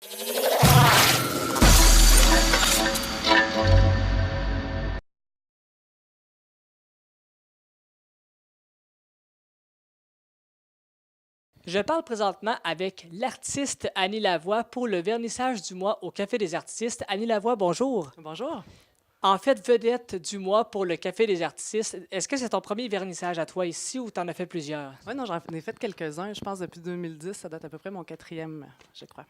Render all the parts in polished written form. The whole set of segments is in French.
Je parle présentement avec l'artiste Annie Lavoie pour le vernissage du mois au Café des artistes. Annie Lavoie, bonjour. Bonjour. En fait, vedette du mois pour le Café des artistes, est-ce que c'est ton premier vernissage à toi ici ou tu en as fait plusieurs? Oui, non, j'en ai fait quelques-uns. Je pense depuis 2010, ça date à peu près mon quatrième, je crois.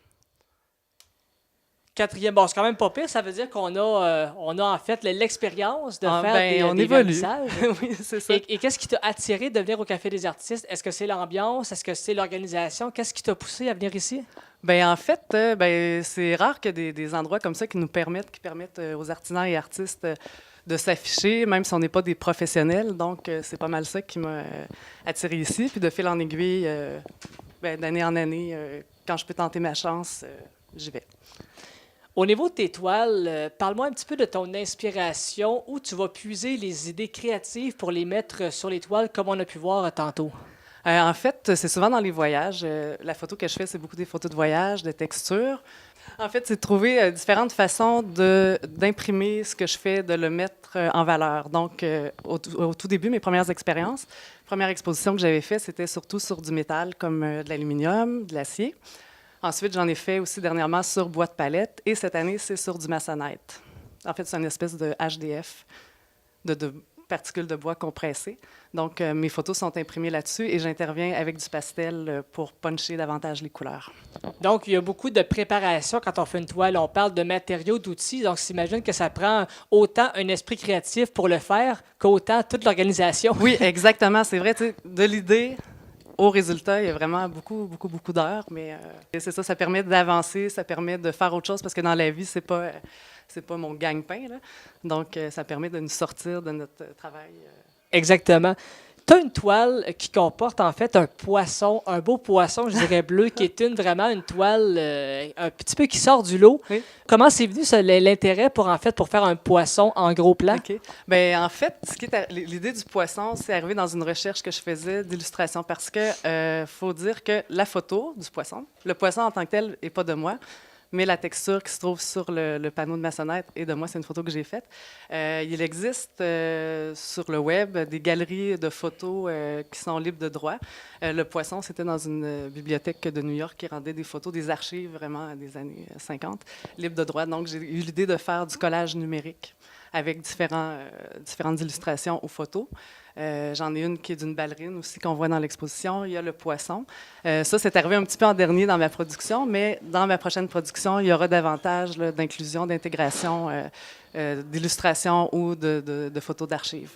Quatrième, bon, c'est quand même pas pire, ça veut dire qu'on a en fait l'expérience de faire on des évolue. vernissages. Oui, c'est ça. Et qu'est-ce qui t'a attiré de venir au Café des artistes? Est-ce que c'est l'ambiance? Est-ce que c'est l'organisation? Qu'est-ce qui t'a poussé à venir ici? En fait, c'est rare que des endroits comme ça qui permettent aux artisans et artistes de s'afficher, même si on n'est pas des professionnels. Donc, c'est pas mal ça qui m'a attiré ici. Puis de fil en aiguille, d'année en année, quand je peux tenter ma chance, j'y vais. Au niveau de tes toiles, parle-moi un petit peu de ton inspiration, où tu vas puiser les idées créatives pour les mettre sur les toiles, comme on a pu voir tantôt. En fait, c'est souvent dans les voyages. La photo que je fais, c'est beaucoup des photos de voyage, de texture. En fait, c'est de trouver différentes façons d'imprimer ce que je fais, de le mettre en valeur. Donc, au tout début, mes premières expériences, première exposition que j'avais faite, c'était surtout sur du métal comme de l'aluminium, de l'acier. Ensuite, j'en ai fait aussi dernièrement sur bois de palette. Et cette année, c'est sur du masonite. En fait, c'est une espèce de HDF, de particules de bois compressées. Donc, mes photos sont imprimées là-dessus et j'interviens avec du pastel pour puncher davantage les couleurs. Donc, il y a beaucoup de préparation quand on fait une toile. On parle de matériaux, d'outils. Donc, j'imagine que ça prend autant un esprit créatif pour le faire qu'autant toute l'organisation. Oui, exactement. C'est vrai, de l'idée au résultat, il y a vraiment beaucoup d'heures, mais c'est ça, ça permet d'avancer, ça permet de faire autre chose, parce que dans la vie, c'est pas mon gagne-pain, là. Donc, ça permet de nous sortir de notre travail. Exactement. Tu as une toile qui comporte en fait un poisson, un beau poisson, je dirais bleu, qui est vraiment une toile un petit peu qui sort du lot. Oui. Comment c'est venu l'intérêt pour faire un poisson en gros plan? OK. En fait, l'idée du poisson, c'est arrivé dans une recherche que je faisais d'illustration parce que faut dire que la photo du poisson, le poisson en tant que tel n'est pas de moi, mais la texture qui se trouve sur le panneau de maçonnette est de moi, c'est une photo que j'ai faite. Il existe sur le web des galeries de photos qui sont libres de droit. Le poisson, c'était dans une bibliothèque de New York qui rendait des photos, des archives vraiment des années 50, libres de droit. Donc, j'ai eu l'idée de faire du collage numérique avec différentes illustrations aux photos. J'en ai une qui est d'une ballerine aussi qu'on voit dans l'exposition. Il y a le poisson. Ça, c'est arrivé un petit peu en dernier dans ma production, mais dans ma prochaine production, il y aura davantage d'inclusion, d'intégration, d'illustration ou de photos d'archives.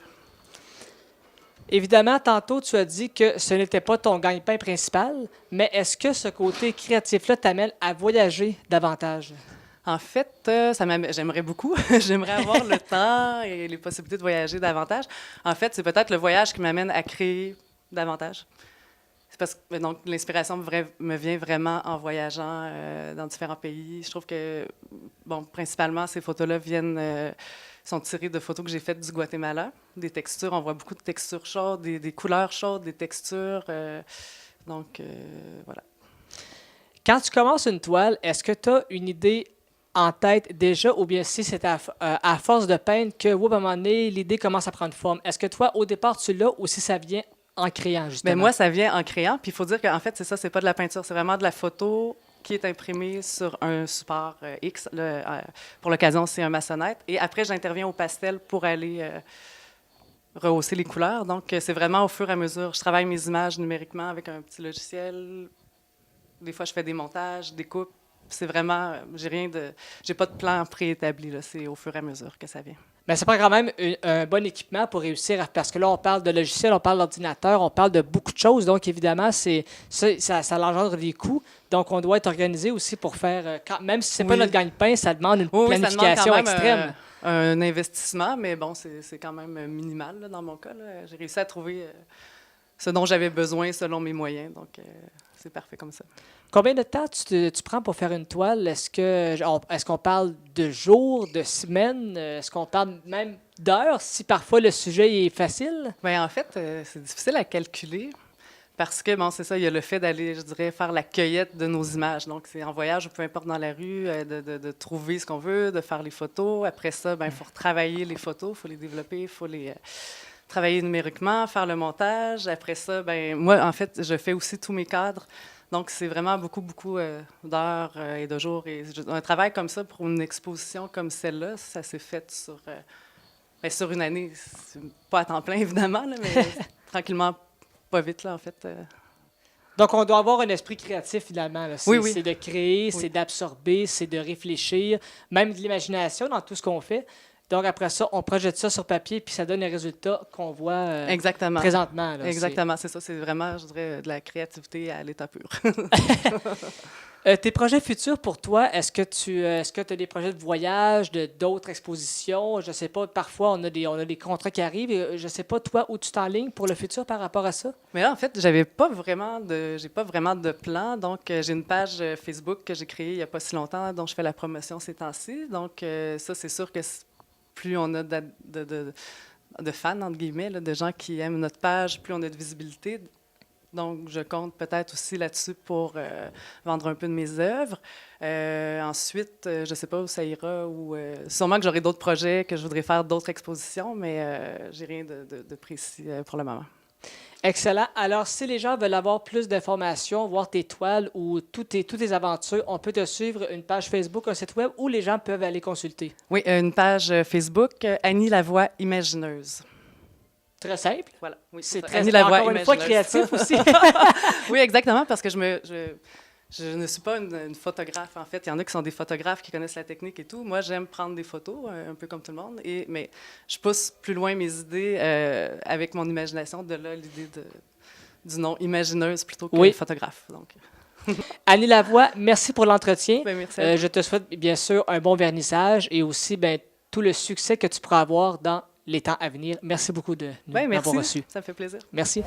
Évidemment, tantôt, tu as dit que ce n'était pas ton gagne-pain principal, mais est-ce que ce côté créatif-là t'amène à voyager davantage? En fait, j'aimerais beaucoup. J'aimerais avoir le temps et les possibilités de voyager davantage. En fait, c'est peut-être le voyage qui m'amène à créer davantage. C'est parce que donc, l'inspiration me vient vraiment en voyageant dans différents pays. Je trouve que, principalement, ces photos-là sont tirées de photos que j'ai faites du Guatemala. Des textures, on voit beaucoup de textures chaudes, des couleurs chaudes, des textures. Voilà. Quand tu commences une toile, est-ce que tu as une idée en tête déjà, ou bien si c'est à force de peindre que, à un moment donné, l'idée commence à prendre forme? Est-ce que toi, au départ, tu l'as ou si ça vient en créant, justement? Moi, ça vient en créant. Puis il faut dire qu'en fait, c'est ça, c'est pas de la peinture, c'est vraiment de la photo qui est imprimée sur un support X. Pour l'occasion, c'est un maçonnette. Et après, j'interviens au pastel pour aller rehausser les couleurs. Donc, c'est vraiment au fur et à mesure. Je travaille mes images numériquement avec un petit logiciel. Des fois, je fais des montages, des coupes. C'est vraiment, j'ai pas de plan préétabli, là. C'est au fur et à mesure que ça vient. Mais ça prend quand même un bon équipement pour réussir, parce que là, on parle de logiciel, on parle d'ordinateur, on parle de beaucoup de choses. Donc, évidemment, ça engendre des coûts. Donc, on doit être organisé aussi pour faire, même si c'est pas notre gagne-pain, ça demande une planification extrême. Un investissement, mais bon, c'est quand même minimal là, dans mon cas. Là. J'ai réussi à trouver ce dont j'avais besoin selon mes moyens. Donc, c'est parfait comme ça. Combien de temps tu prends pour faire une toile? Est-ce qu'on parle de jours, de semaines? Est-ce qu'on parle même d'heures, si parfois le sujet est facile? En fait, c'est difficile à calculer Parce que, bon, c'est ça, il y a le fait d'aller, je dirais, faire la cueillette de nos images. Donc, c'est en voyage ou peu importe dans la rue, de trouver ce qu'on veut, de faire les photos. Après ça, il faut retravailler les photos, il faut les développer, il faut les travailler numériquement, faire le montage. Après ça, moi, en fait, je fais aussi tous mes cadres. Donc, c'est vraiment beaucoup, beaucoup d'heures et de jours. Et un travail comme ça pour une exposition comme celle-là, ça s'est fait sur une année. C'est pas à temps plein, évidemment, là, mais tranquillement, pas vite, là, en fait. Donc, on doit avoir un esprit créatif, finalement. Là. Oui, oui. C'est de créer, Oui. c'est d'absorber, c'est de réfléchir, même de l'imagination dans tout ce qu'on fait. Donc, après ça, on projette ça sur papier, puis ça donne les résultats qu'on voit Exactement. présentement. Là. Exactement, c'est ça. C'est vraiment, je dirais, de la créativité à l'état pur. Tes projets futurs pour toi, est-ce que tu as des projets de voyage, d'autres expositions? Je ne sais pas, parfois on a des contrats qui arrivent. Je ne sais pas, toi, où tu t'enlignes pour le futur par rapport à ça? Mais là, en fait, j'ai pas vraiment de plan. Donc, j'ai une page Facebook que j'ai créée il n'y a pas si longtemps, dont je fais la promotion ces temps-ci. Donc, ça, c'est sûr que plus on a de fans, entre guillemets, là, de gens qui aiment notre page, plus on a de visibilité. Donc, je compte peut-être aussi là-dessus pour vendre un peu de mes œuvres. Ensuite, je ne sais pas où ça ira, ou sûrement que j'aurai d'autres projets, que je voudrais faire d'autres expositions, mais j'ai rien de précis pour le moment. Excellent. Alors, si les gens veulent avoir plus d'informations, voir tes toiles ou toutes tes aventures, on peut te suivre une page Facebook, un site web où les gens peuvent aller consulter. Oui, une page Facebook, Annie Lavoie Imagineuse. Très simple. Voilà. Oui, c'est ça. très Annie Lavoie encore une fois Imagineuse. créatif aussi. Oui, exactement, parce que je ne suis pas une photographe, en fait. Il y en a qui sont des photographes qui connaissent la technique et tout. Moi, j'aime prendre des photos, un peu comme tout le monde, mais je pousse plus loin mes idées avec mon imagination. De là, l'idée du nom imagineuse plutôt que photographe. Donc. Annie Lavoie, merci pour l'entretien. Merci à je te souhaite bien sûr un bon vernissage et aussi tout le succès que tu pourras avoir dans les temps à venir. Merci beaucoup de nous avoir reçus. Ça me fait plaisir. Merci.